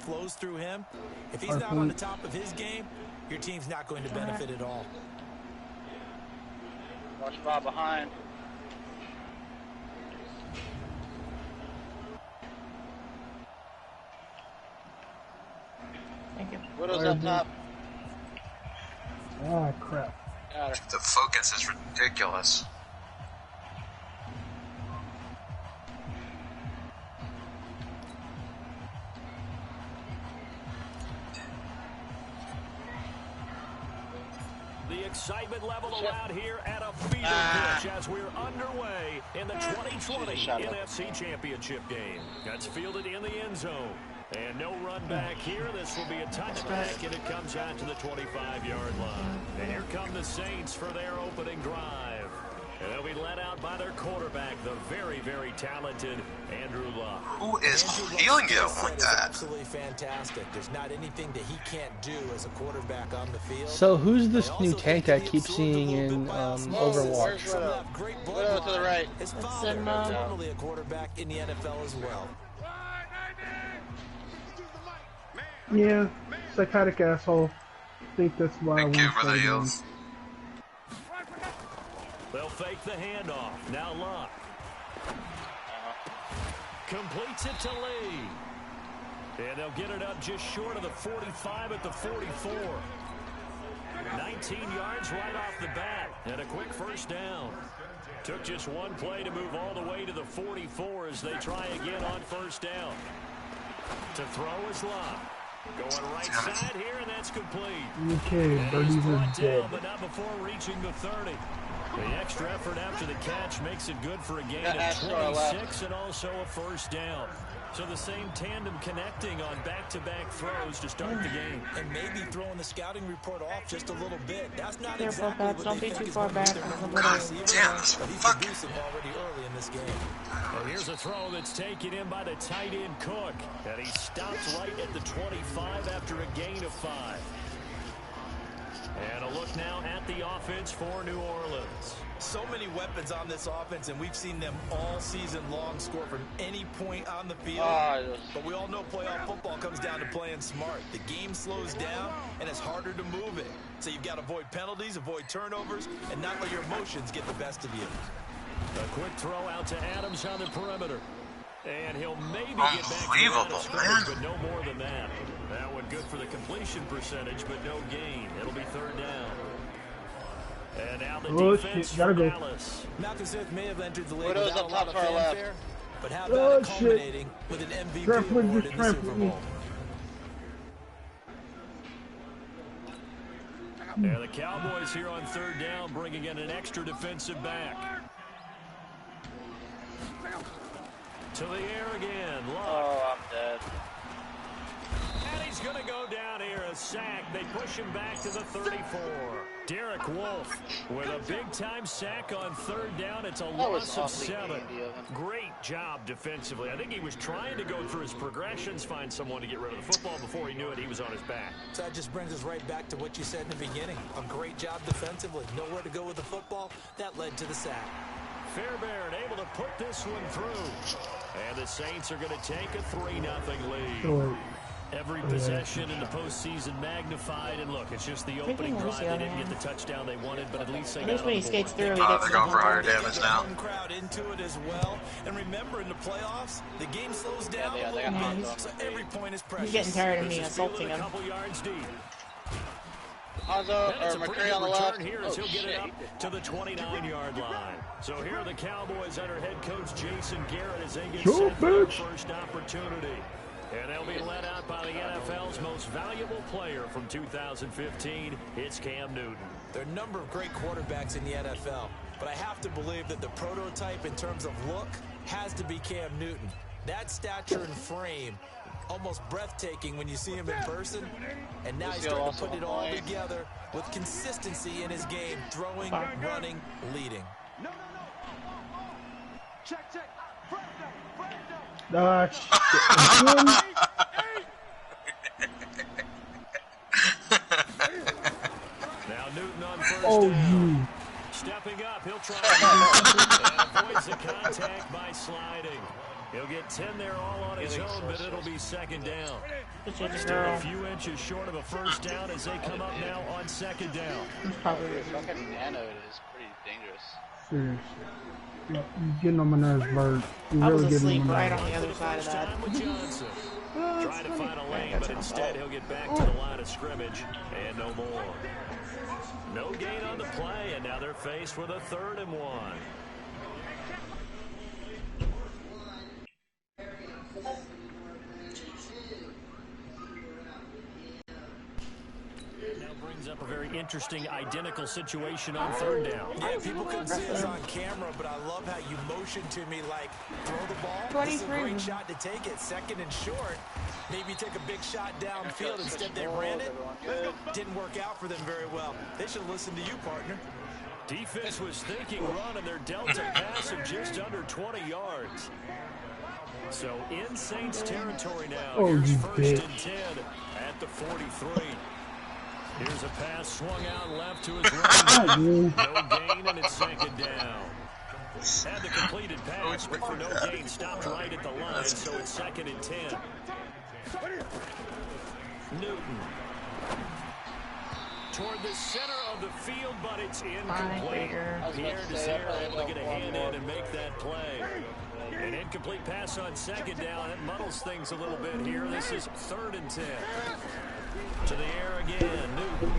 flows through him. If he's not on the top of his game, your team's not going to benefit at all. Watch Bob behind. Thank you. Widow's up top. Oh, crap. Got her. The focus is ridiculous. The excitement level allowed here at a fever pitch as we're underway in the 2020 NFC Championship game. That's fielded in the end zone. And no run back here. This will be a touchback, and it comes out to the 25-yard line. And here come the Saints for their opening drive. And they'll be led out by their quarterback, the very, very talented Andrew Luck. Who is healing you like that? Absolutely fantastic. There's not anything that he can't do as a quarterback on the field. So who's this new tank I keep seeing in Overwatch? Widow to the right. His father is normally a quarterback in the NFL as well. Yeah, psychotic asshole. I think that's why I want for the heels. They'll fake the handoff. Now Luck. Completes it to Lee. And they'll get it up just short of the 45 at the 44. 19 yards right off the bat. And a quick first down. Took just one play to move all the way to the 44 as they try again on first down. To throw is Luck. Going right side here, and that's complete. Okay, Birdie's is dead. But not before reaching the 30. The extra effort after the catch makes it good for a gain of 26 and also a first down. So the same tandem connecting on back-to-back throws to start the game. And maybe throwing the scouting report off just a little bit. That's not Careful, exactly Pat. what Don't they be think too is far going to back. be their number God one receiver. damn, this But he's fucking... producing already early in this game. And here's a throw that's taken in by the tight end Cook. And he stops right at the 25 after a gain of 5. And a look now at the offense for New Orleans. So many weapons on this offense, and we've seen them all season long score from any point on the field. But we all know playoff football comes down to playing smart. The game slows down, and it's harder to move it. So you've got to avoid penalties, avoid turnovers, and not let your emotions get the best of you. A quick throw out to Adams on the perimeter. And he'll maybe get back to the line of scrimmage, but no more than that. That one good for the completion percentage, but no gain. It'll be third down. And now the defense for Dallas. Malcolm Smith may have entered the league Widow's without up a lot top of to our left. fanfare, but how about it culminating with an MVP award in the Super Bowl? And the Cowboys here on third down, bringing in an extra defensive back. To the air again. Luck. Oh, I'm dead. And he's going to go down here, a sack. They push him back to the 34. Derek Wolfe with a big-time sack on third down. It's a loss of 7. Great job defensively. I think he was trying to go through his progressions, find someone to get rid of the football. Before he knew it, he was on his back. So that just brings us right back to what you said in the beginning. A great job defensively. Nowhere to go with the football. That led to the sack. Fairbairn able to put this one through. And the Saints are going to take a 3-0 lead. Every possession in the postseason magnified, and look, it's just the opening drive. They didn't get the touchdown they wanted, but at least they got when he skates through, he they're gets going for higher damage now. Crowd into it as well. And remember, in the playoffs, the game slows down a little bit, so every point is precious. He's getting tired of me assaulting him. A couple yards deep. Hanzo, or McCray on the left. Here as he'll get it up to the 29-yard line. So here are the Cowboys under head coach Jason Garrett as they get set for their first opportunity. And they'll be led out by the NFL's most valuable player from 2015. It's Cam Newton. There are a number of great quarterbacks in the NFL, but I have to believe that the prototype in terms of look has to be Cam Newton. That stature and frame, almost breathtaking when you see him in person. And now he's starting to put it all together with consistency in his game, throwing, running, leading. Check. Now Newton on first down. Stepping up, he'll try and avoids the contact by sliding. He'll get 10 there all on his own, but it'll be second down. Still a few inches short of a first down as they come up now on second down. Fucking nano is pretty dangerous. Seriously. You're getting on my nerves, Bird. You're I was really asleep getting on my right nerves. on the other side of that. Trying to find a lane, but instead he'll get back to the line of scrimmage and no more. No gain on the play, and now they're faced with a 3rd and 1. Up a very interesting identical situation on 3rd down. Yeah, people couldn't see us on camera, but I love how you motioned to me like, throw the ball. This is a great shot to take it. 2nd and short. Maybe take a big shot downfield. Instead, they ran it. Didn't work out for them very well. They should listen to you, partner. Defense was thinking run, and they're dealt a pass of just under 20 yards. So in Saints territory now. Oh, Here's you 1st and 10 at the 43. Here's a pass swung out left to his right. No gain, and it's 2nd down. Had the completed pass, but for no gain, stopped right at the line, so it's 2nd and 10. Newton. Toward the center of the field, but it's incomplete. Pierre Desir able to get a hand in and make that play. An incomplete pass on 2nd down. It muddles things a little bit here. This is 3rd and 10. To the air again, Newton.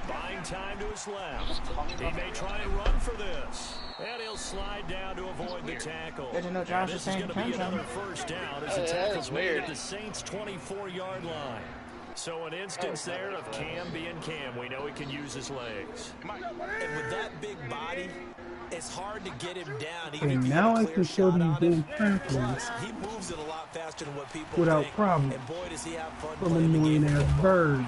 Buying time to his left. He may try and run for this. And he'll slide down to avoid the tackle. Didn't know Josh was saying this is going to be another 1st down as the tackle's made at the Saints' 24-yard line. So an instance there of Cam being Cam. We know he can use his legs. And with that big body, it's hard to get him down. Even And if you now have a I clear can show shot these on him. damn tackles Plus, he moves it a lot faster than what people without think. problem And boy, does he have fun from playing the game. annoying ass Bird.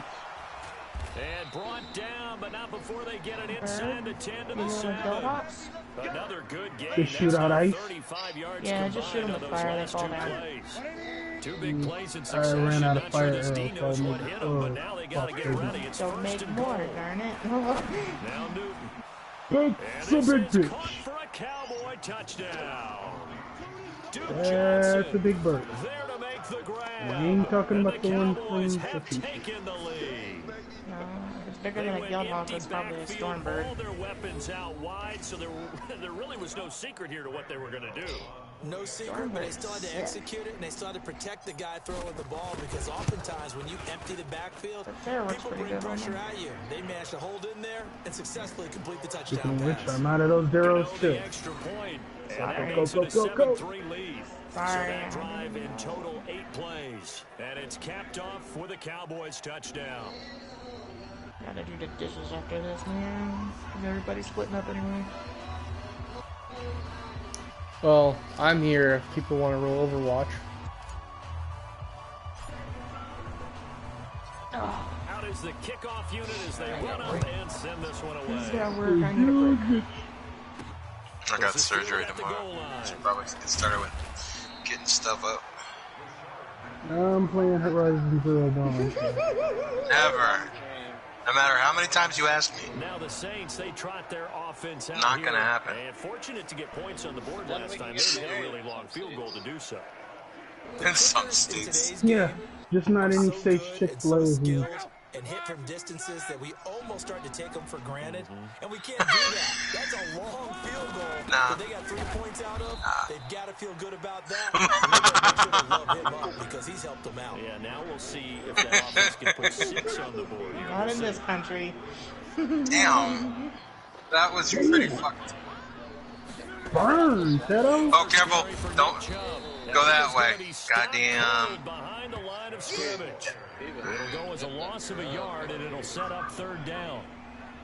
And brought down, but not before they get it inside the 10 to the 7. Another good game. Just shoot out ice. 35 yards Yeah, just shoot them with fire. They fall down. Two big plays in I succession. ran out of Not fire sure this arrows, D so knows I what made hit him, but now they got to get ready. It's Don't 1st make and more, goal. darn it. Now Newton. That's a And big this is bitch. caught for a Cowboy touchdown. Duke That's Johnson a big bird. there to make the grab. I ain't talking And about the the one Cowboys from have the taken the lead. No, if it's bigger than a Guildhawk, it's probably a Stormbird. All their weapons out wide, so there really was no secret here to what they were going to do. No secret, but they still had to execute it, and they still had to protect the guy throwing the ball, because oftentimes when you empty the backfield, people bring pressure at you. They managed to hold in there and successfully complete the touchdown Speaking of which, pass. I'm out of those zeros The too. extra point, and Go, that go, makes go, it a go, go. 7-3 lead. So Sorry. that drive in total 8 plays, and it's capped off with a Cowboys touchdown. Gotta do the dishes after this, man. And everybody's splitting up anyway. Well, I'm here if people want to roll Overwatch. Out is the kickoff unit as they run up and send this one This away. got work. I need a break. I got surgery tomorrow. Should probably get started with getting stuff up. I'm playing Horizon Zero Dawn. Never. No matter how many times you ask me. Now the Saints, they trot their offense out Not here, gonna happen. And fortunate to get points on the board last time. They had a really long field goal to do so. In some In states. today's Yeah, game, just not any so safe good and so Chick-fil-A. skilled and hit from distances that we almost start to take them for granted, and we can't do that. That's a long field goal Nah. that they got 3 points out of. They've got to feel good about that. And they got to make sure they love him up because he's helped them out. Yeah, now we'll see if that offense can put 6 on the board here. Not in this country. Damn. That was pretty fucked. Burn, Teto. Oh, careful. Don't go that way. Gonna be stopped Goddamn. behind the line of scrimmage. It'll go as a loss of a yard, and it'll set up 3rd down.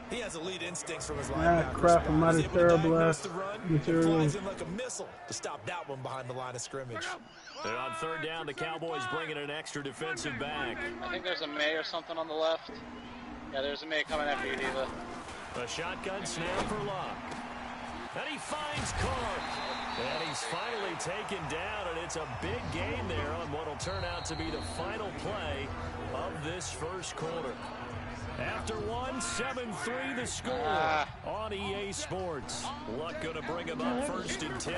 He has elite instincts from his Ah, linebackers. crap, I'm out He's of able to terrible diagnose ass the run and material. flies in like a missile to stop that one behind the line of scrimmage. And on 3rd down, the Cowboys bringing an extra defensive back. I think there's a May or something on the left. Yeah, there's a May coming after you, Diva. A shotgun snap for Locke. And he finds Clark. And he's finally taken down, and it's a big gain there on what will turn out to be the final play of this first quarter. After one, 7-3 the score on EA Sports. Luck going to bring him up 1st and 10.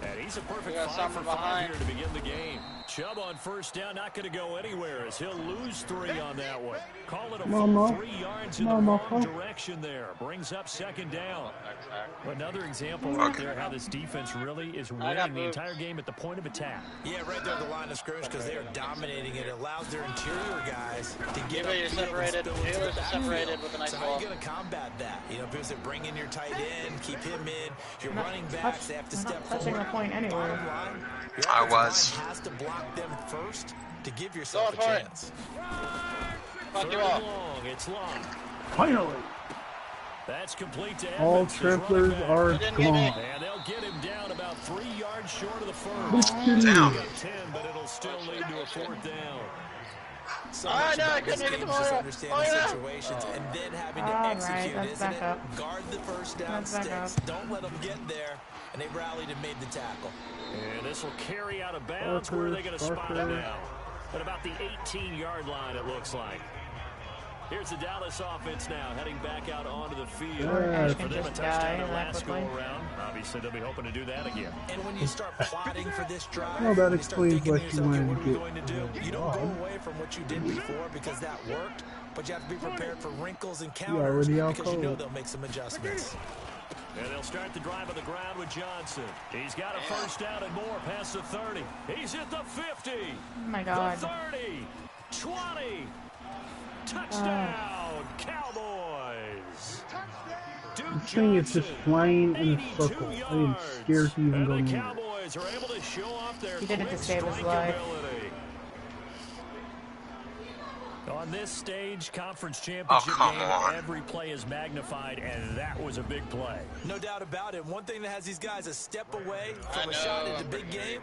And he's a perfect 5 for 5 here to begin the game. Chubb on first down, not going to go anywhere as he'll lose 3 on that one. Call it a full 3 yards in the wrong direction there. Brings up second down. Another example right there how this defense really is winning the entire game at the point of attack. Yeah, right there at the line of scrimmage because they are dominating it. It allows their interior guys to get up you're separated. Taylor's separated with a nice ball. So how are you going to combat that? You know, because they bring in your tight end, keep him in. Your running backs, they have to step forward. Touching the point anyway. I was. Has to block them first to give yourself a chance. Fuck you all. It's long. Finally. That's complete to All Evans, tramplers are gone. And they'll get him down about 3 yards short of the first. Down. 10, but it'll still lead to a 4th down. So I couldn't make it tomorrow. Understanding situations and then having to execute, isn't it? Guard the first down sticks. Don't let them get there. And they rallied and made the tackle. And this will carry out of bounds. Where are they going to spot it now? At about the 18-yard line, it looks like. Here's the Dallas offense now, heading back out onto the field. For them, a touchdown their last go-around. Obviously, they'll be hoping to do that again. And when you start plotting for this drive, well, that explains what you wanted to do. You don't go away from what you did before because that worked, but you have to be prepared for wrinkles and counters because you know they'll make some adjustments. And they'll start the drive on the ground with Johnson. He's got a first down and more past the 30. He's at the 50. Oh, my God. The 30. 20. Touchdown, Cowboys. This thing is just flying in a circle. I am scared to even go near. The Cowboys are able to show off their He did it to quick save his strike life. ability. On this stage, conference championship game, every play is magnified, and that was a big play. No doubt about it. One thing that has these guys a step away from a shot at the big game,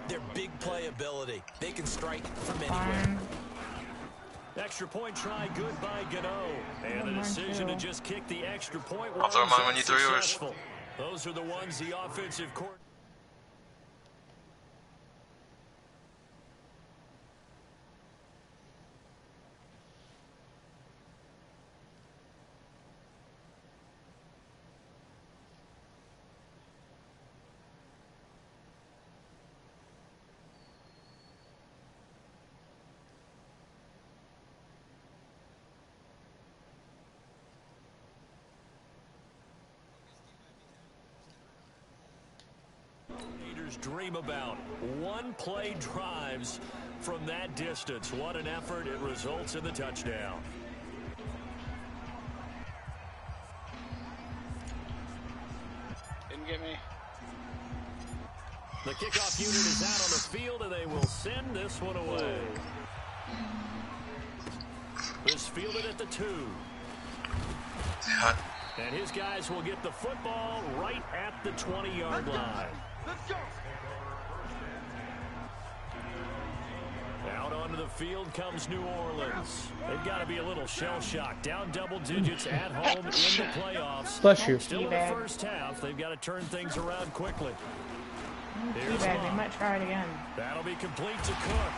their big play ability. They can strike from anywhere. Extra point try, good by Gano. And the decision to just kick the extra point I'll throw mine when you throw yours. Successful. Those are the ones the offensive court. Dream about one-play drives from that distance. What an effort. It results in the touchdown. Didn't get me. The kickoff unit is out on the field, and they will send this one away. This fielded at the 2. And his guys will get the football right at the 20-yard line. Let's go. Out onto the field comes New Orleans. They've got to be a little shell-shocked. Down double digits at home in the playoffs. Bless you. Still in the first half. They've got to turn things around quickly. Here's They might try it again. That'll be complete to Cook.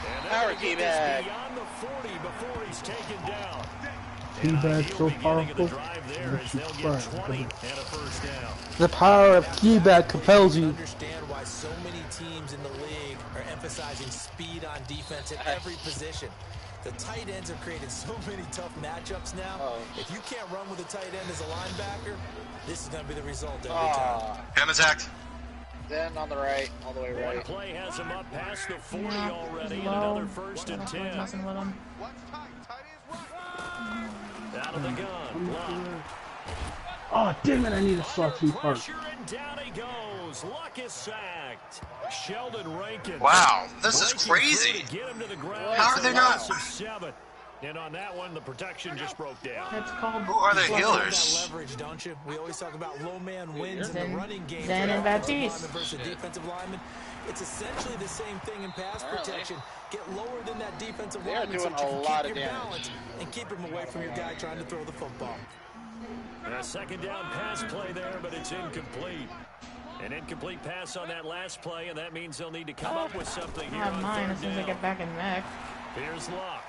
And Power T-bag. Beyond the 40 before he's taken down. T-bag so powerful. The power of T-bag compels you. Understand why so many teams in the league are emphasizing speed on defense at every position. The tight ends have created so many tough matchups now. If you can't run with a tight end as a linebacker, this is going to be the result every time. Ham attacked. Then on the right, all the way right. One play has him up past the 40 already, and another first and 10. Messing with him. Out of the gun. Luck. Oh, damn it, I need a sawtooth heart. And down he goes. Luck is sacked. Sheldon Rankin. Wow, this is crazy. Get him to the ground. How are they not? 7. And on that one, the protection just broke down. It's called. Who are the That healers? leverage, don't you? We always talk about low man wins in the running game. Zen and Baptiste. Versus defensive lineman. It's essentially the same thing in pass protection. Get lower than that defensive lineman so that you can keep your balance and keep him away from your guy trying to throw the football. A second down pass play there, but it's incomplete. An incomplete pass on that last play, and that means they'll need to come up with something here on mine as third soon as I down. get back in the mix. Here's Luck.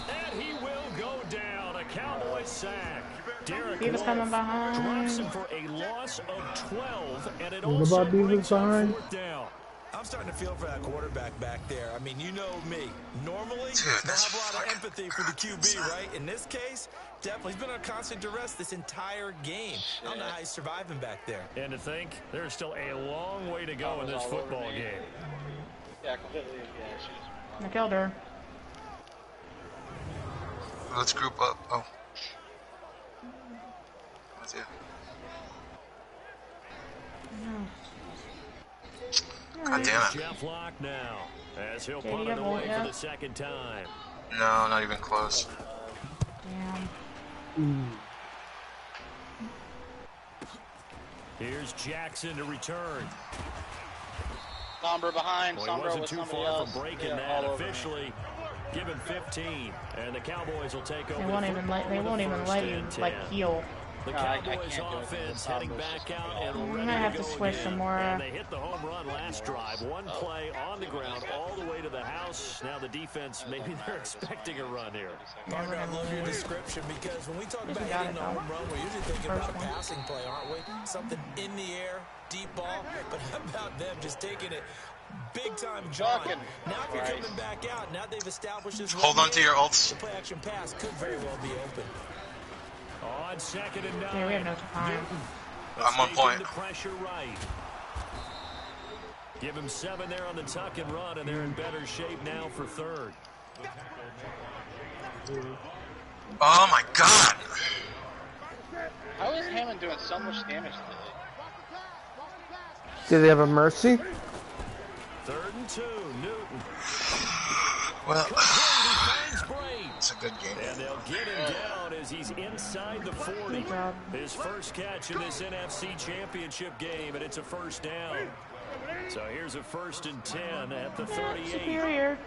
And he will go down. A Cowboys sack. Derek Beavis coming Wolf behind. drops him for a loss of 12, and it What also about Beavis brings up behind? 4th down. I'm starting to feel for that quarterback back there. I mean, you know me. Normally, Dude, I that's have a lot of fucking empathy for the QB, insane. right? In this case, definitely. He's been under constant duress this entire game. I don't know how he's surviving back there. And to think, there's still a long way to go in this football game. Yeah, completely. Yeah, she's... I killed her. Let's group up. Oh. That's it. God damn it. Jeff Locke now, as he'll punt it away for the second time. No, not even close. Damn. Here's Jackson to return. Somber behind. Well, he Somber wasn't with too somebody far else. from breaking Yeah, that. all over. Officially given 15, and the Cowboys will take over. They won't even let. They won't even let you like heal. The No, I Cowboys can't do it. offense heading back out and I'm ready gonna have to to go switch again. some more. And they hit the home run last drive. One play on the ground all the way to the house. Now the defense, maybe they're expecting a run here. Parker, I love your description because when we talk about got hitting it, the though. home run, we're usually thinking First about a one. passing play, aren't we? Something in the air, deep ball. But how about them just taking it big time, John? Now if you're coming back out, now they've established this. Hold on to your ults. The play action pass could very well be open. On 2nd and 9. Yeah, we have no time. I'm on point. The pressure right. Give him 7 there on the tuck and run, and they're in better shape now for 3rd. Oh my god! How is Hammond doing so much damage today? Do they have a mercy? 3rd and 2, Newton. Well, He finds Braid. it's a good game. And they'll get him down as he's inside the 40. Good job. His first catch in this NFC Championship game, and it's a first down. So here's a 1st and 10 at the 38. Superior.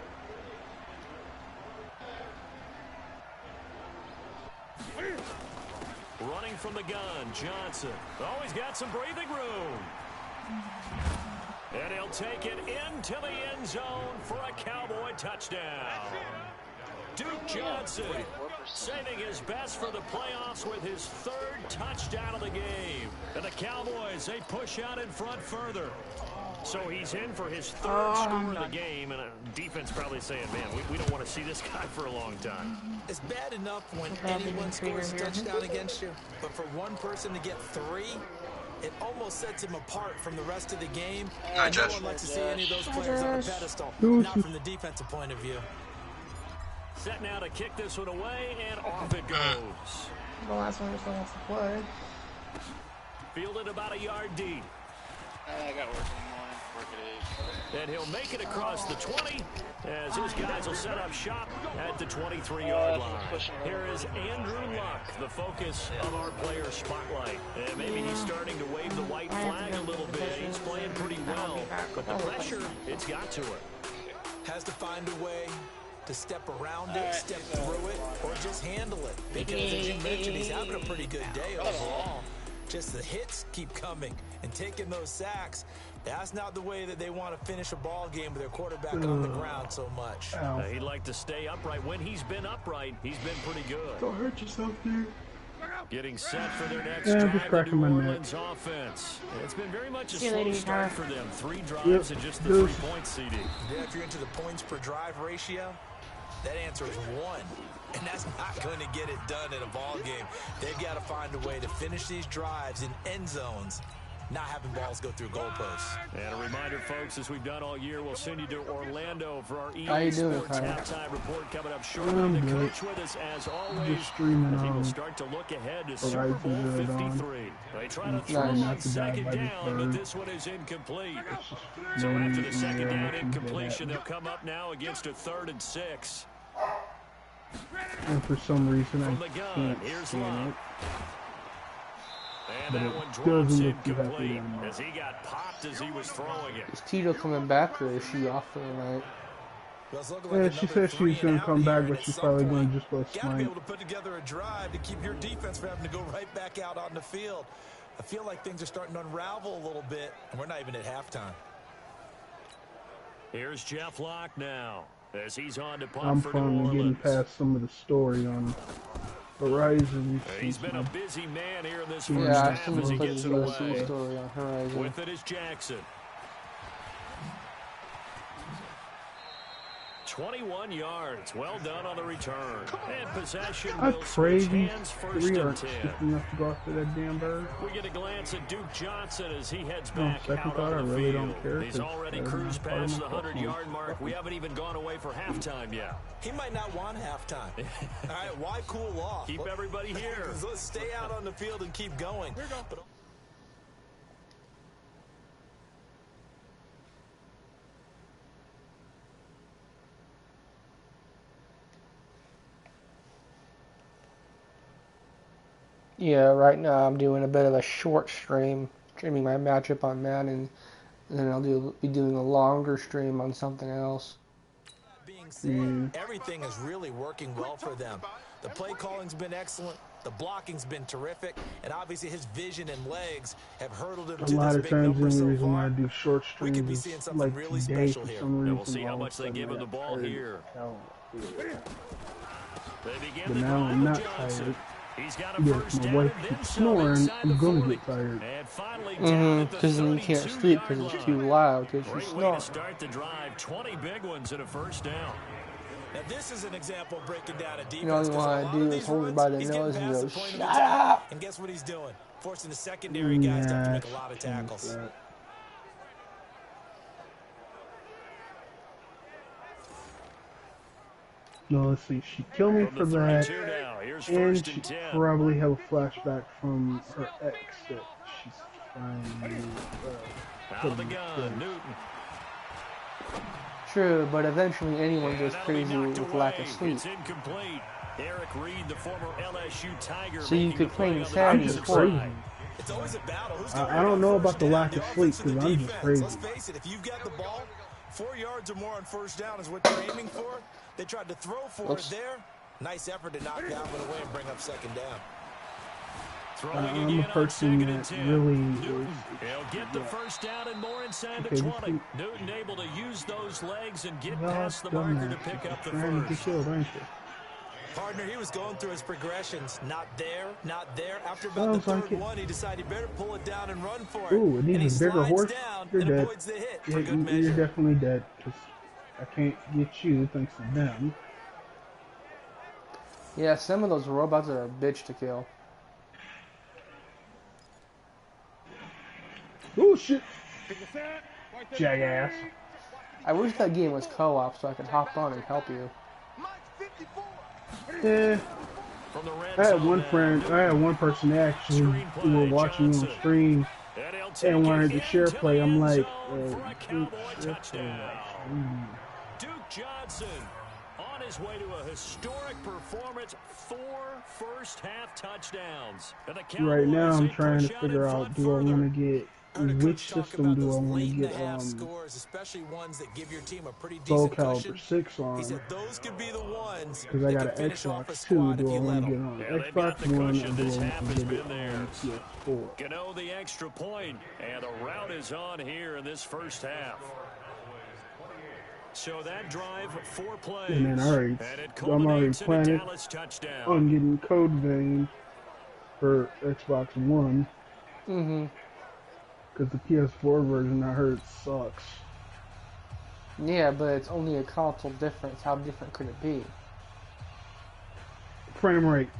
Running from the gun, Johnson. Oh, he's got some breathing room. And he'll take it into the end zone for a Cowboy touchdown. Duke Johnson saving his best for the playoffs with his 3rd touchdown of the game. And the Cowboys, they push out in front further. So he's in for his 3rd score of the game, and defense probably saying, man, we don't want to see this guy for a long time. It's bad enough when anyone scores a touchdown against you, but for one person to get 3, it almost sets him apart from the rest of the game. Hi, No Josh. one likes to see any of those players on a pedestal, not from the defensive point of view. Set now to kick this one away, and off it goes. The last one just wants to play. Fielded about a yard deep. I got work in the morning. Work at 8. And he'll make it across the 20 as his guys will set up shop at the 23-yard line. Here is Andrew Luck, the focus of our player spotlight. And maybe he's starting to wave the white flag a little bit. He's playing pretty well, but the pressure, it's got to him. Has to find a way to step around it, step through it, or just handle it. Because as you mentioned, he's having a pretty good day overall. Just the hits keep coming and taking those sacks. That's not the way that they want to finish a ball game with their quarterback on the ground so much. He'd like to stay upright. When he's been upright, he's been pretty good. Don't hurt yourself, dude. Getting set for their next Yeah, I'm just drive, the cracking New my Orleans offense. It's been very much a See you slow later, start Tara. for them. 3 drives and just the 3 points, CD. Yeah, if you're into the points per drive ratio, that answer is 1. And that's not going to get it done in a ball game. They've got to find a way to finish these drives in end zones, not having balls go through goalposts. And a reminder, folks, as we've done all year, we'll send you to Orlando for our How EA you doing, Sports Kyle? halftime report coming up shortly. I'm The good. coach with us, as always, Just streaming as he will on start to look ahead to Super Verizon Bowl Red on. 53. They try to throw Nice. on Not to die second by the down, but third. this one is incomplete. So after the second down incompletion, they'll come up now against a 3rd and 6. And for some reason, From the I gun, can't here's see it. Locke. And But that it one drops doesn't look too happy incomplete anymore. as he got popped as he was throwing it. Is Tito coming back or is she off for the night? Well, it's looking Yeah, like she another said she was 3 going and to come out back, here, but and she's at probably some going point, to just go gotta be smite. able to put together a drive to keep your defense from having to go right back out on the field. I feel like things are starting to unravel a little bit, and we're not even at halftime. Here's Jeff Locke now as he's on to punt I'm for New finally getting Orleans. past some of the story on Horizon. He's been a busy man here in this first Yeah, I've half seen as he him put gets his it USC away. story on Horizon. With it is Jackson. 21 yards. Well done on the return. And possession I will pray switch these hands first 3 and aren't 10. stiff enough to go after that damn bird. We get a glance at Duke Johnson as he heads No, back second out thought, on I the really field. don't care, He's 'cause already they're cruised not part of past my the 100-yard football. mark. We haven't even gone away for halftime yet. He might not want halftime. All right, why cool off? Keep everybody here. Let's stay out on the field and keep going. But Yeah, right now I'm doing a bit of a short streaming my matchup on Madden, and then I'll be doing a longer stream on something else. that being said, everything is really working well for them. The play calling's been excellent. The blocking's been terrific, and obviously his vision and legs have hurdled him A to lot this of big times the number only so reason why I far. do short We could be streams seeing is something like really today special for here. some reason. And we'll see how all of a much they sudden give him I the got ball tired here. as hell. They begin But the now I'm drive not with Johnson. tired. He's got a Yeah, first if my down wife and then keeps some snoring, inside I'm the gonna 40. get tired. And finally down at the Because then you can't sleep because 32-yard it's too line. loud because you Great way snore. to start the drive. 20 big ones and a first down. Now this is an example of breaking down a defense. You know, all you 'cause a want lot to do of is these hold it runs, by the he's getting nose and past go, the point of shut attack. up! And guess what he's doing? Forcing the secondary guys to have to make a lot of tackles. No, let's see. She killed me for that, 32 now. Here's and first she and 10. probably have a flashback from her ex that she's finally Out of the gun, Newton. True, but eventually anyone goes That'll be crazy knocked with away. lack of sleep. It's incomplete. Eric Reed, the former LSU Tiger, So you making could the play play on the insanity defensive before. side. It's always a battle. Who's I don't know about the lack of sleep because I'm just crazy. Let's face it, if you've got the ball, 4 yards or more on first down is what you're aiming for. They tried to throw for it there. Nice effort to knock that one away and bring up second down. Throwing I'm a again on person second and that 10. really Newton, is. he'll get the first down and more inside the Okay, 20. Newton able to use those legs and get Y'all past the marker to dumbass. pick up the Trying to get first. killed, ain't you? Partner, he was going through his progressions. Not there, not there. After about the Sounds like third it. one, he decided he better pull it down and run for it. Ooh, it and he needs a bigger slides horse. down You're and dead. avoids the hit Yeah, for good you're measure. definitely dead because I can't get you thanks to them. Yeah, some of those robots are a bitch to kill. Oh shit! Jackass. I wish that game was co-op so I could hop on and help you. Yeah. From the red I had zone one now, friend, Newton. I had one person actually who were watching on stream And he'll take and wanted it to share into play. the I'm end like, zone for a Cowboy share touchdown. Duke Johnson on his way to a historic performance, 4 first-half touchdowns. And the Cowboys, Right now, I'm they trying to push out figure in out, front do I further. want to get, Heard a coach which talk system about do I those want to late in the get, half scores, especially ones that give your team a pretty Soul decent Calibur cushion. 6 He on? said those could be the ones Because I that got could an finish off a Xbox 2, squad do if I you want let to get them. on Yeah, they've got Xbox the One or cushion. do This I half want has to get been it on theirs. PS4? Gano the extra point, and the route is on here in this first half. So that drive, 4 plays, And then and it I'm already culminates in a planning Dallas touchdown. on getting Code Vein for Xbox One. Mm-hmm. Because the PS4 version I heard sucks. Yeah, but it's only a console difference. How different could it be? Frame rate.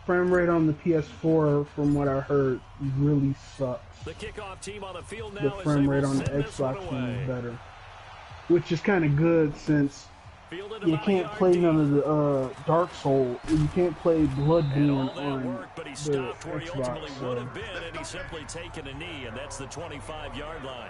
Frame rate on the PS4, from what I heard, really sucks. The kickoff team on the field now The as frame they rate will on the send this one Xbox One away. is better. Which is kind of good since Fielded you about a can't yard play deep. none of the Dark Souls. You can't play And Bloodborne all that on work, but he the stopped where he Xbox. ultimately would have been, and he's simply taken a knee, and that's the 25-yard line.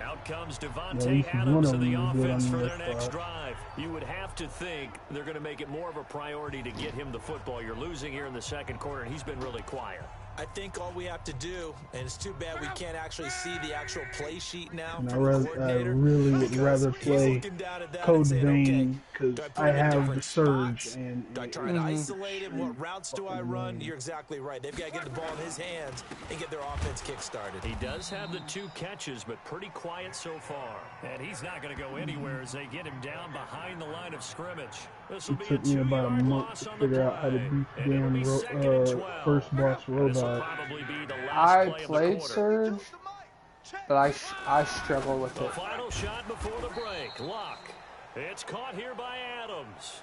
Out comes Yeah, at Devontae least one Adams of to the them is good offense on for the their next Xbox. drive. You would have to think they're going to make it more of a priority to get him the football. You're losing here in the second quarter, and he's been really quiet. I think all we have to do, and it's too bad we can't actually see the actual play sheet now And I from the really coordinator. would because rather he's play looking down at that Code and saying, Vein okay, because do I put I him in have the different Surge spots? and Do I try to isolate him? What routes do I run? You're exactly right. They've got to get the ball in his hands and get their offense kick-started. He does have the 2 catches, but pretty quiet so far. And he's not going to go anywhere as they get him down behind the line of scrimmage. This will It be a took me about a 2-yard month loss to on the figure out how to play. beat the And it'll be damn second and 12. first boss This will robot. probably be the last I play of the played quarter. Surge, but I struggle with The it. final shot before the break. Luck. It's caught here by Adams.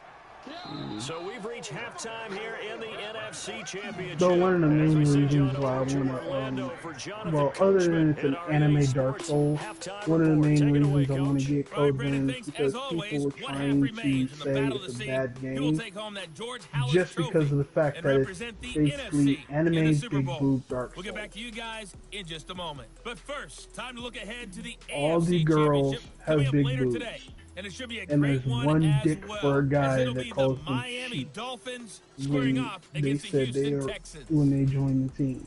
So we've reached halftime here in the NFC Championship. So one of the main As we send you reasons on why I over to want Orlando to, for Jonathan well, other than Coachman it's an in our anime EA Dark Sports Souls, halftime one of the report. main Take it away, reasons I want to Coach. get All right, Code Brandon, Vein is thanks. because As people always, were one trying half to remains in the say battle of it's the a sea. bad Who will game take home that George Hallis just trophy because of the fact and that represent the it's basically NFC in the anime Super Big Bowl? Boob Dark We'll Souls. get back to you guys in just a moment. But first, time to look ahead to the All AFC the girls Championship have coming up big later boobs. today. And it should be a And great there's one one as dick well, for a as guy it'll that be the calls them Miami sheep Dolphins squaring when off they against the said they Houston are Texans. when they joined the team.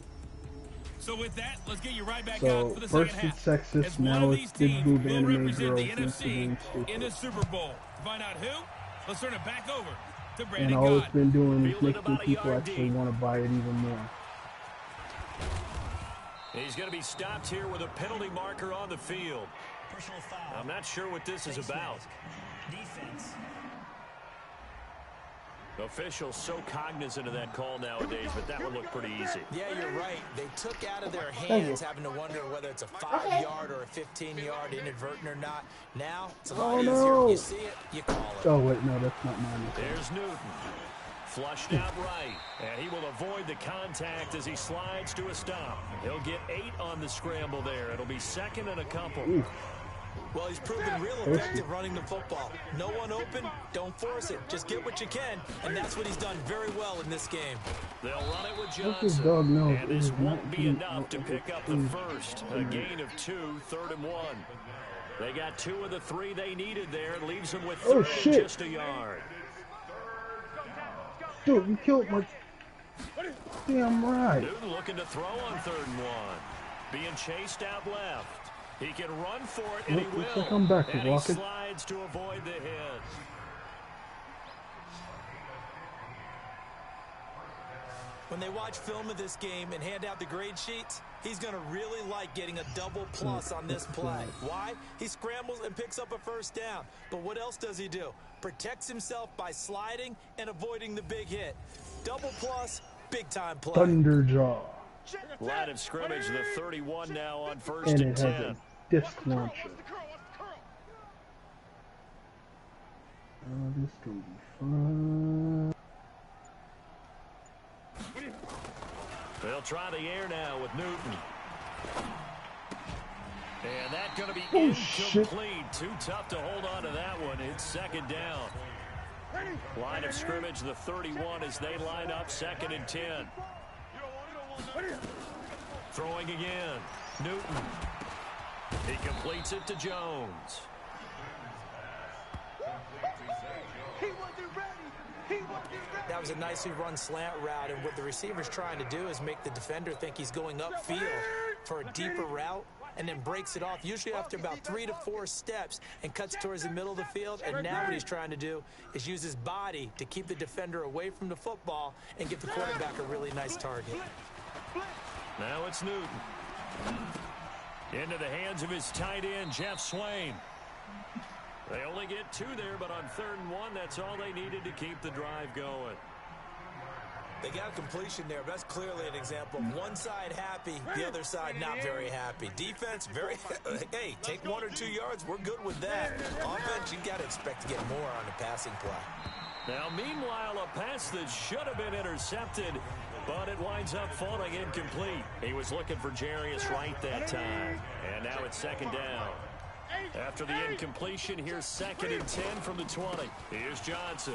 So with that, let's get you right back So out for the first second it's half. sexist, As one now of it's these big teams boob will anime represent the girls into being NFC stupid. in the Super Bowl. To find out who, let's turn it back over to And Brandon all it's God. been doing is Fielded making about a people yard actually deep. want to buy it even more. He's going to be stopped here with a penalty marker on the field. I'm not sure what this is about. Defense. Officials so cognizant of that call nowadays, but that one looked pretty easy. Yeah, you're right. They took out of their hands having to wonder whether it's a 5-yard or a 15-yard inadvertent or not. Now, it's a lot easier. No. You see it, you call it. Oh wait, no, that's not mine. There's Newton. Flushed out right, and he will avoid the contact as he slides to a stop. He'll get 8 on the scramble there. It'll be second and a couple. Ooh. Well, he's proven real effective running the football. No one open, don't force it. Just get what you can, and that's what he's done very well in this game. They'll run it with What's this Johnson, dog nose? and It this is won't not be being- enough to pick up the first. A gain of 2, 3rd and 1. They got 2 of the 3 they needed there. It leaves them with 3rd and shit. just a yard. Dude, you killed my damn right. Newton looking to throw on 3rd and 1. Being chased out left. He can run for it, and he Looks will. like I'm back to And he walking. slides to avoid the hit. When they watch film of this game and hand out the grade sheets, he's going to really like getting a double plus on this play. Why? He scrambles and picks up a first down. But what else does he do? Protects himself by sliding and avoiding the big hit. Double plus, big-time play. Thunderjaw. Line of scrimmage, the 31 now on 1st And and it 10. has a disc launcher. Oh, this is gonna be fun. They'll try the air now with Newton. And that's going to be Oh, shit. incomplete. Too tough to hold on to that one. It's 2nd down. Line of scrimmage, the 31 as they line up 2nd and 10. Throwing again. Newton. He completes it to Jones. That was a nicely run slant route, and what the receiver's trying to do is make the defender think he's going upfield for a deeper route, and then breaks it off, usually after about 3 to 4 steps, and cuts towards the middle of the field. And now what he's trying to do is use his body to keep the defender away from the football and give the quarterback a really nice target. Now it's Newton. Into the hands of his tight end, Jeff Swain. They only get 2 there, but on 3rd and 1, that's all they needed to keep the drive going. They got a completion there. That's clearly an example of one side happy, the other side not very happy. Defense, very, hey, take 1 or 2 yards. We're good with that. Offense, you got to expect to get more on the passing play. Now, meanwhile, a pass that should have been intercepted, but it winds up falling incomplete. He was looking for Jarius Wright that time, and now it's 2nd down. After the incompletion, here's 2nd and 10 from the 20. Here's Johnson.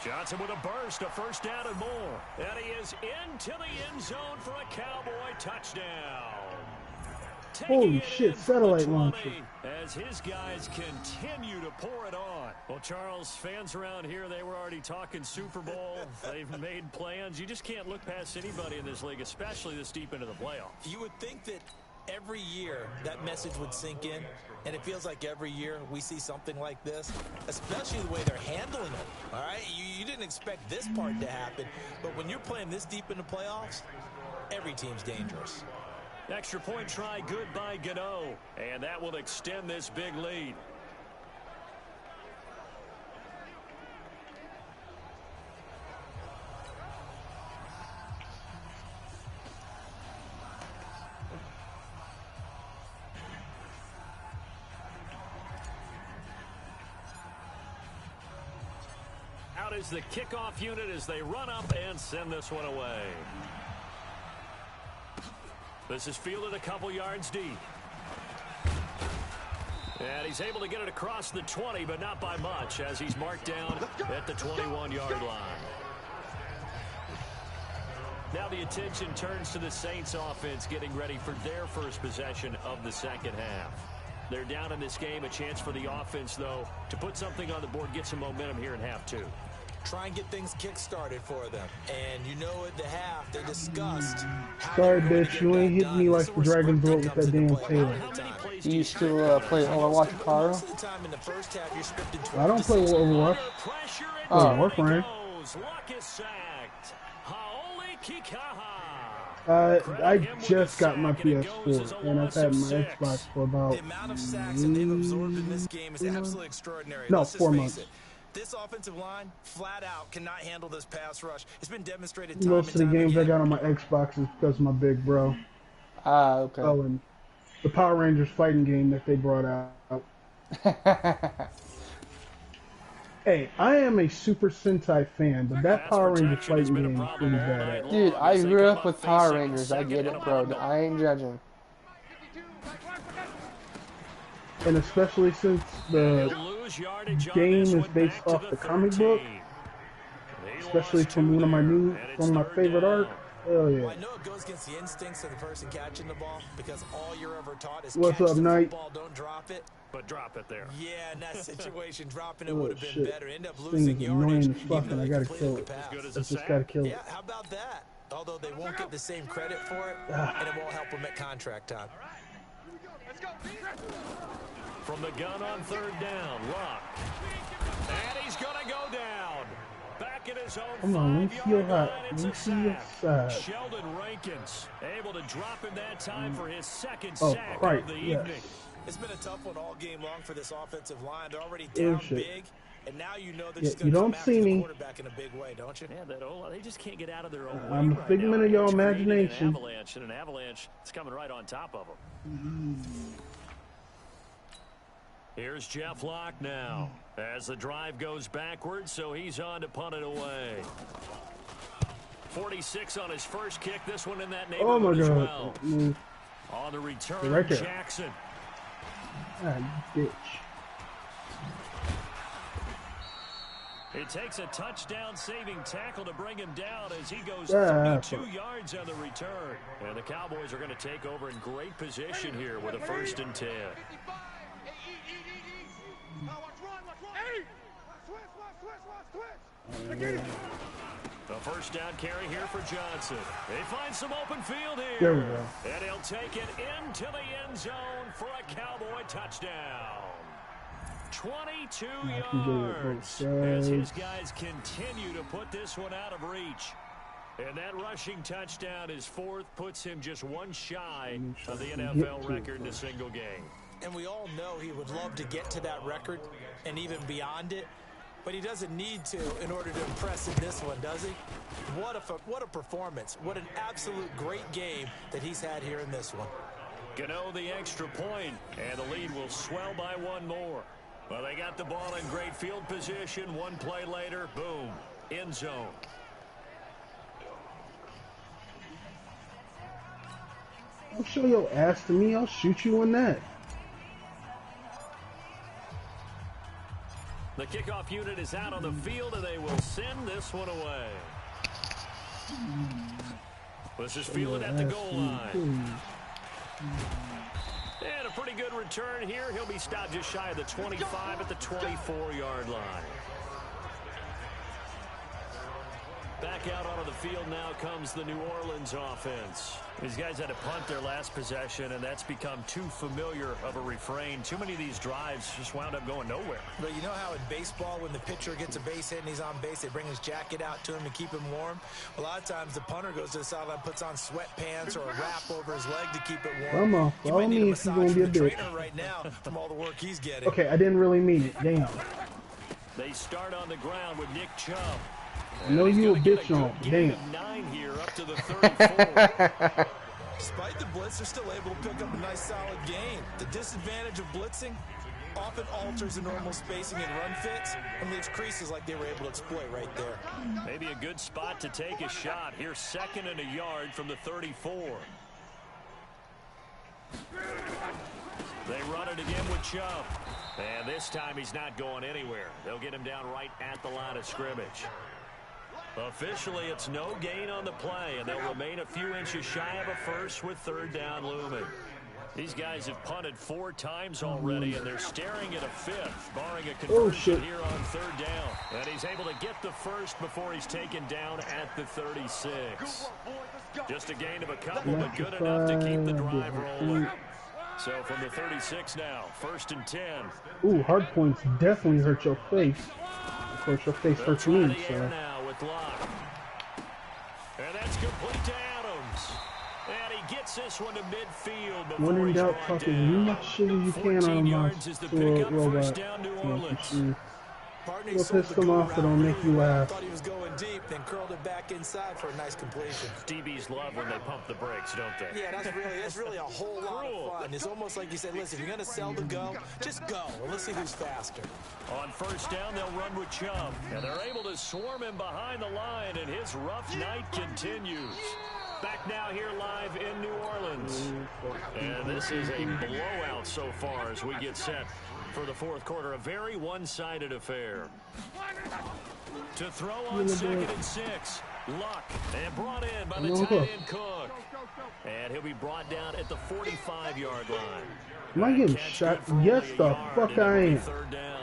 Johnson with a burst, a first down and more. And he is into the end zone for a Cowboy touchdown. Holy shit, satellite launcher. As his guys continue to pour it on. Well, Charles, fans around here, they were already talking Super Bowl. They've made plans. You just can't look past anybody in this league, especially this deep into the playoffs. You would think that every year that message would sink in, and it feels like every year we see something like this, especially the way they're handling it. All right, you didn't expect this part to happen, but when you're playing this deep in the playoffs, every team's dangerous. Extra point try, good by Gano, and that will extend this big lead. is the kickoff unit as they run up and send this one away. This is fielded a couple yards deep. And he's able to get it across the 20, but not by much, as he's marked down at the 21-yard line. Now the attention turns to the Saints offense getting ready for their first possession of the second half. They're down in this game. A chance for the offense, though, to put something on the board, get some momentum here in half two. Try and get things kick-started for them. And you know at the half, they discussed how Sorry, bitch, you ain't hit me like the Dragon Boat with that damn tail. Do you still play Overwatch, Carl? I don't play Overwatch. Oh, Warframe. I just got my PS4, and I've had my Xbox for about the amount of sacks that they've absorbed in this game is absolutely extraordinary. No, Let's 4 just months. face it. This offensive line, flat out, cannot handle this pass rush. It's been demonstrated time Most of the and time games again. I got on my Xbox is because of my big bro. Okay. Oh, and the Power Rangers fighting game that they brought out. Hey, I am a Super Sentai fan, but that Power Rangers fighting game is pretty bad. Dude, I grew up with Power Rangers. I get it, bro. I ain't judging. And especially since the game is based off the comic book, especially from one of my favorite arcs. Hell yeah. Well, I know it goes against the instincts of the person catching the ball because all you're ever taught is What's catch up, the Knight? football, don't drop it. But drop it there. Yeah, in that situation, dropping it Oh, would have been shit. better. End up This losing thing is yardage, annoying as even fuck, though and I they gotta completed kill the it. pass. As good as I a just sack. gotta kill it. Yeah, how about that? Although they won't get the same credit for it, and it won't help them at contract time. From the gun on third down, Luck. And he's going to go down. Back in his own Come on, let me see your 5-yard line. hot. It's Let me a see your sack. side. Sheldon Rankins able to drop in that time for his second Oh, sack right, of the yes. evening. It's been a tough one all game long for this offensive line. They're already down shit. big, and now you know they're Yeah, just you going to don't come after see the me. quarterback in a big way, don't you? Yeah, that old, they just can't get out of their own I'm way a right figment now. of your It's creating imagination. An avalanche is coming right on top of them. Here's Jeff Locke now as the drive goes backwards, so he's on to punt it away. 46 on his first kick. This one in that Oh my neighborhood as god. well. Mm, On the return, right there. Jackson. ah, bitch. It takes a touchdown-saving tackle to bring him down as he goes Ah, 32 yards on the return. And the Cowboys are going to take over in great position here with a 1st and 10. The first down carry here for Johnson. They find some open field here. There we go. And he'll take it into the end zone for a Cowboy touchdown. 22 I can get it yards both as his sides. guys continue to put this one out of reach. And that rushing touchdown, his 4th, puts him just one shy of the NFL record in a single game. And we all know he would love to get to that record and even beyond it, but he doesn't need to in order to impress in this one, does he? What a performance. What an absolute great game that he's had here in this one. Gano the extra point, and the lead will swell by one more. Well, they got the ball in great field position. One play later, boom, end zone. Don't show your ass to me. I'll shoot you in that. The kickoff unit is out on the field, and they will send this one away. This is fielded at the goal line. And a pretty good return here. He'll be stopped just shy of the 25 at the 24-yard line. Back out onto the field now comes the New Orleans offense. These guys had to punt their last possession, and that's become too familiar of a refrain. Too many of these drives just wound up going nowhere. But you know how in baseball, when the pitcher gets a base hit and he's on base, they bring his jacket out to him to keep him warm? A lot of times the punter goes to the sideline, puts on sweatpants or a wrap over his leg to keep it warm. Come on, You follow might need me a if you're massage gonna from be the a trainer bitch. right now from all the work he's getting. Okay, I didn't really mean it. Damn. They start on the ground with Nick Chubb. I know you a bitch on. Damn. 9 here up to the 34. Despite the blitz, they're still able to pick up a nice solid gain. The disadvantage of blitzing, often alters the normal spacing and run fits and leaves creases like they were able to exploit right there. Maybe a good spot to take a shot. Here's 2nd and a yard from the 34. They run it again with Chubb. And this time he's not going anywhere. They'll get him down right at the line of scrimmage. Officially, it's no gain on the play, and they'll remain a few inches shy of a first with 3rd down looming. These guys have punted 4 times already, and they're staring at a 5th, barring a conversion here on 3rd down. And he's able to get the first before he's taken down at the 36. Just a gain of a couple, but good enough to keep the drive rolling. So from the 36 now, 1st and 10. Ooh, hard points definitely hurt your face. Of course, your face hurts me, so. Now with Locke. And that's complete to Adams. And he gets this one to midfield. When in doubt, talk as much shit as you can on my robot. First down, New Orleans. You'll piss them off, it'll make you laugh. Thought he was going deep, then curled it back inside for a nice completion. DBs love when they pump the brakes, don't they? Yeah, that's really a whole lot of fun. It's almost like you said, listen, if you're going to sell the go, just go. And let's see who's faster. On 1st down, they'll run with Chubb. And they're able to swarm him behind the line, and his rough night continues. Back now here live in New Orleans. And this is a blowout so far as we get set for the 4th quarter. A very one-sided affair. To throw on 2nd and 6. Luck. And brought in by the tight end Cook. And he'll be brought down at the 45-yard line. Am I getting shot? Yes, the fuck I am. 3rd down.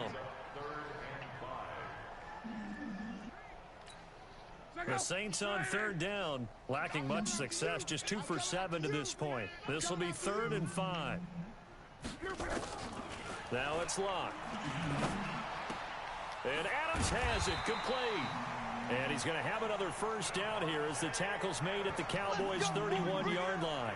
The Saints on 3rd down, lacking much success, just 2 for 7 to this point. This will be 3rd and 5. Now it's Locke. And Adams has it, complete. And he's going to have another 1st down here as the tackle's made at the Cowboys' 31-yard line.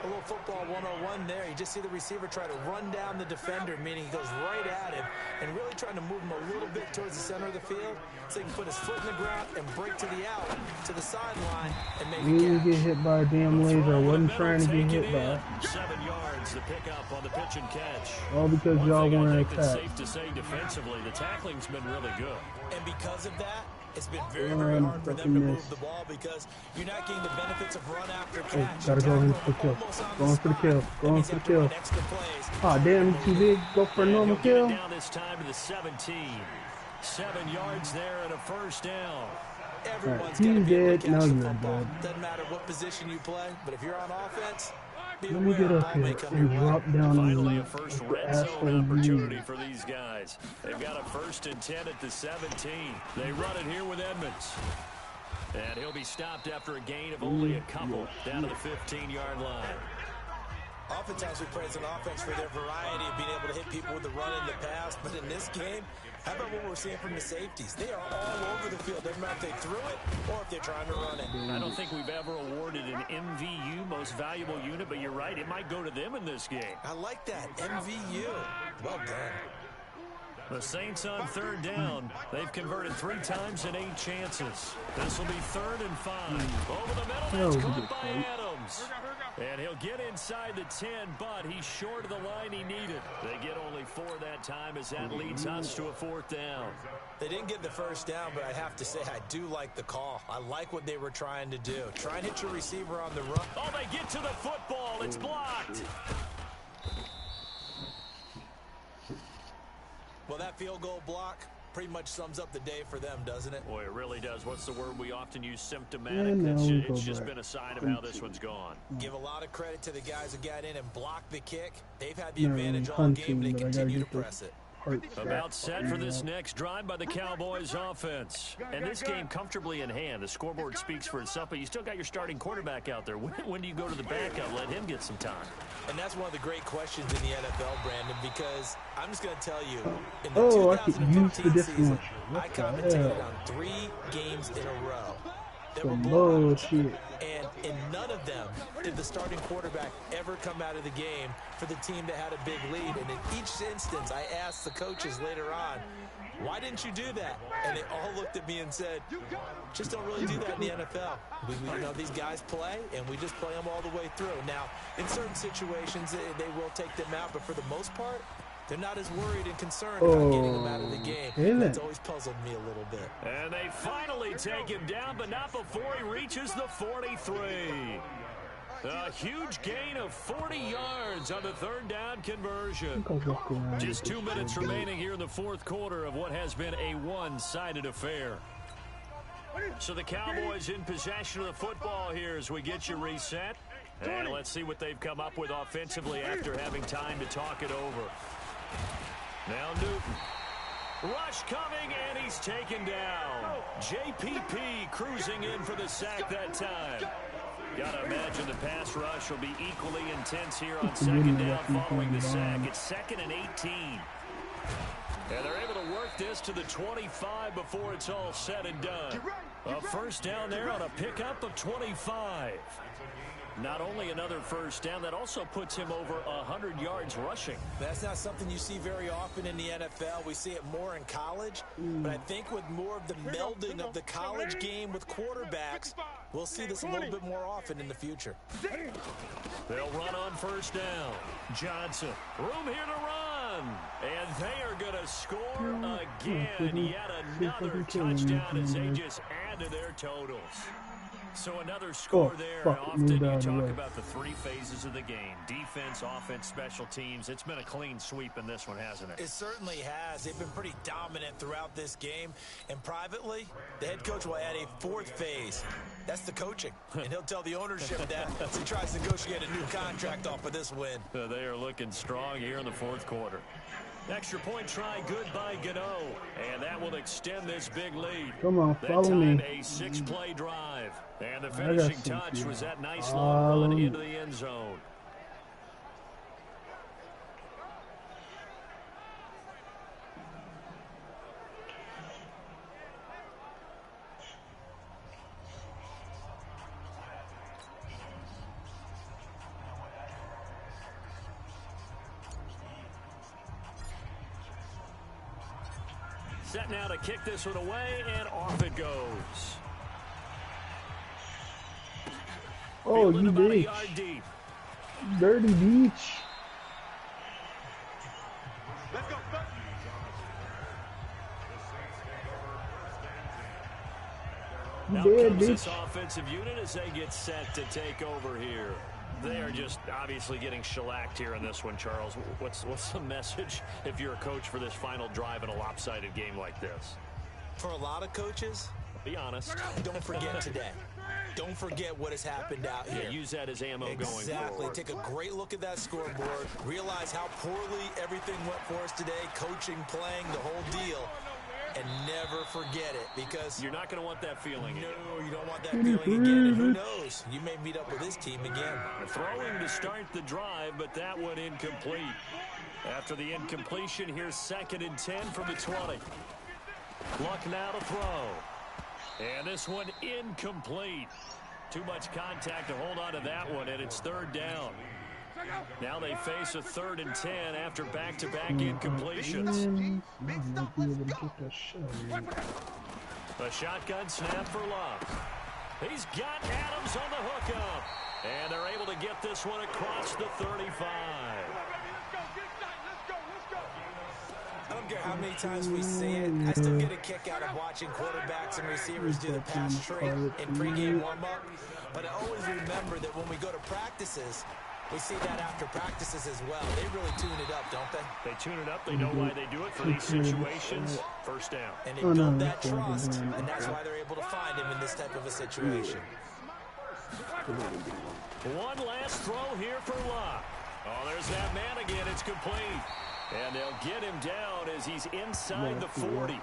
A little football 101 there. You just see the receiver try to run down the defender, meaning he goes right at him and really trying to move him a little bit towards the center of the field so he can put his foot in the ground and break to the out, to the sideline, and make a catch. Get hit by a damn laser. I wasn't trying to get hit by. 7 yards to pick up on the pitch and catch. All because y'all want to attack. It's safe to say defensively, the tackling's been really good. And because of that, it's been very, very hard for them to move the ball because you're not getting the benefits of run after catch. Gotta go in for the kill. Going for the kill. Going for the kill. Aw, damn, too big. Go for a normal kill. Down this time to the 17. 7 yards there and a 1st down. Everyone's going to be able to catch the football. Dead. Doesn't matter what position you play, but if you're on offense, let me get up here and drop down. Finally, a first red zone opportunity for these guys. They've got a 1st and 10 at the 17. They run it here with Edmonds. And he'll be stopped after a gain of only a couple down to the 15-yard line. Oftentimes we praise an offense for their variety of being able to hit people with the run in the past, but in this game, how about what we're seeing from the safeties? They are all over the field. Doesn't matter if they threw it or if they're trying to run it. I don't think we've ever awarded an MVU, most valuable unit, but you're right, it might go to them in this game. I like that, MVU. Well done. The Saints on 3rd down. They've converted 3 times in 8 chances. This will be 3rd and 5. Over the middle, that's caught by Adams. And he'll get inside the 10, but he's short of the line he needed. They get only 4 that time as that leads us to a 4th down. They didn't get the 1st down, but I have to say I do like the call. I like what they were trying to do. Try and hit your receiver on the run. Oh, they get to the football. It's blocked. Well, that field goal block pretty much sums up the day for them, doesn't it? Boy, it really does. What's the word we often use? Symptomatic. It's just been a sign of how this one's gone. Give a lot of credit to the guys who got in and blocked the kick. They've had the advantage all game, and they continue to press it. About set for this next drive by the Cowboys offense. And this game comfortably in hand. The scoreboard speaks for itself, but you still got your starting quarterback out there. When do you go to the backup? Let him get some time. And that's one of the great questions in the NFL, Brandon, because I'm just going to tell you, in the 2015 season, I commentated on 3 games in a row. And in none of them did the starting quarterback ever come out of the game for the team that had a big lead. And in each instance, I asked the coaches later on, why didn't you do that? And they all looked at me and said, just don't really do that in the NFL. You know, these guys play, and we just play them all the way through. Now, in certain situations, they will take them out, but for the most part, They're not as worried and concerned about getting him out of the game. That's always puzzled me a little bit. And they finally take him down, but not before he reaches the 43. A huge gain of 40 yards on the third down conversion. Just 2 minutes remaining here in the fourth quarter of what has been a one-sided affair. So the Cowboys in possession of the football here as we get you reset. And let's see what they've come up with offensively after having time to talk it over. Now Newton. Rush coming, and he's taken down. JPP cruising in for the sack that time. Gotta imagine the pass rush will be equally intense here on second down following the sack. It's 2nd and 18. And they're able to work this to the 25 before it's all said and done. A first down there on a pickup of 25. Not only another first down, that also puts him over 100 yards rushing. That's not something you see very often in the NFL. We see it more in college. But I think with more of the melding of the college game with quarterbacks, we'll see this a little bit more often in the future. They'll run on first down. Johnson, room here to run. And they are going to score again. Yet another touchdown as they just add to their totals. So another score there. Often you talk about the three phases of the game. Defense, offense, special teams. It's been a clean sweep in this one, hasn't it? It certainly has. They've been pretty dominant throughout this game. And privately, the head coach will add a fourth phase. That's the coaching. And he'll tell the ownership that as he tries to negotiate a new contract off of this win. They are looking strong here in the fourth quarter. Extra point try, good by Gano. And that will extend this big lead. Come on, follow me. A 6-play drive. And the finishing touch was that nice long run into the end zone. Set now to kick this one away, and off it goes. Oh, you bitch. Dirty beach. Let's go. Now comes this offensive unit as they get set to take over here. They are just obviously getting shellacked here in this one, Charles. What's the message if you're a coach for this final drive in a lopsided game like this? For a lot of coaches, be honest. Don't forget today. Don't forget what has happened out here. Yeah, use that as ammo going forward. Exactly. Take a great look at that scoreboard. Realize how poorly everything went for us today. Coaching, playing, the whole deal. And never forget it, because you're not going to want that feeling again. No, you don't want that feeling again. And who knows? You may meet up with this team again. Throwing to start the drive, but that one incomplete. After the incompletion, here's 2nd and 10 from the 20. Luck now to throw. And this one incomplete. Too much contact to hold on to that one, and it's 3rd down. Now they face a 3rd and 10 after back-to-back incompletions. A shotgun snap for Love. He's got Adams on the hookup. And they're able to get this one across the 35. I don't care how many times we see it, I still get a kick out of watching quarterbacks and receivers do the pass trade in pregame warm-up. But I always remember that when we go to practices, we see that after practices as well. They really tune it up, don't they? They tune it up. They know why they do it for these situations. First down. And they build that trust, and that's why they're able to find him in this type of a situation. One last throw here for Locke. Oh, there's that man again. It's complete. And they'll get him down as he's inside the 40.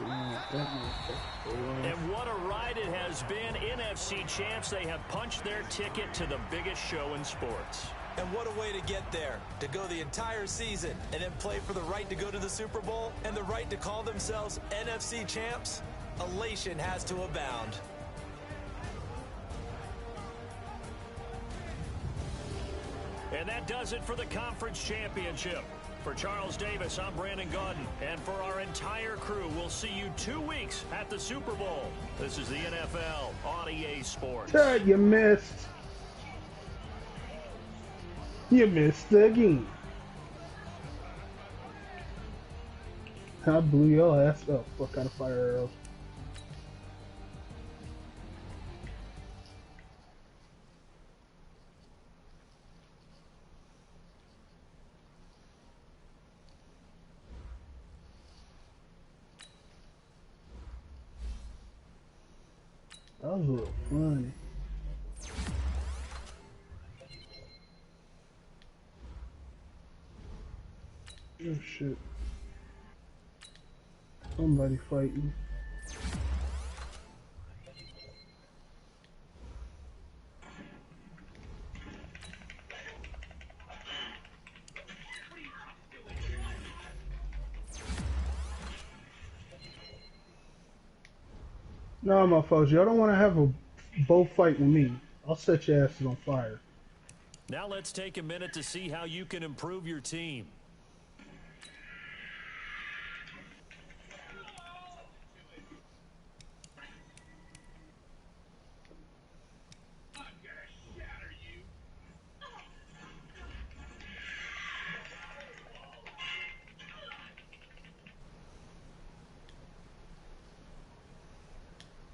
And what a ride it has been. NFC champs, they have punched their ticket to the biggest show in sports. And what a way to get there, to go the entire season and then play for the right to go to the Super Bowl and the right to call themselves NFC champs. Elation has to abound. And that does it for the conference championship. For Charles Davis, I'm Brandon Gaudin. And for our entire crew, we'll see you 2 weeks at the Super Bowl. This is the NFL on EA Sports. You missed. You missed the game. I blew your ass up. What kind of fire arrow? That was a little funny. Oh shit. Somebody fighting. No, motherfuckers, y'all don't want to have a bow fight with me. I'll set your asses on fire. Now let's take a minute to see how you can improve your team.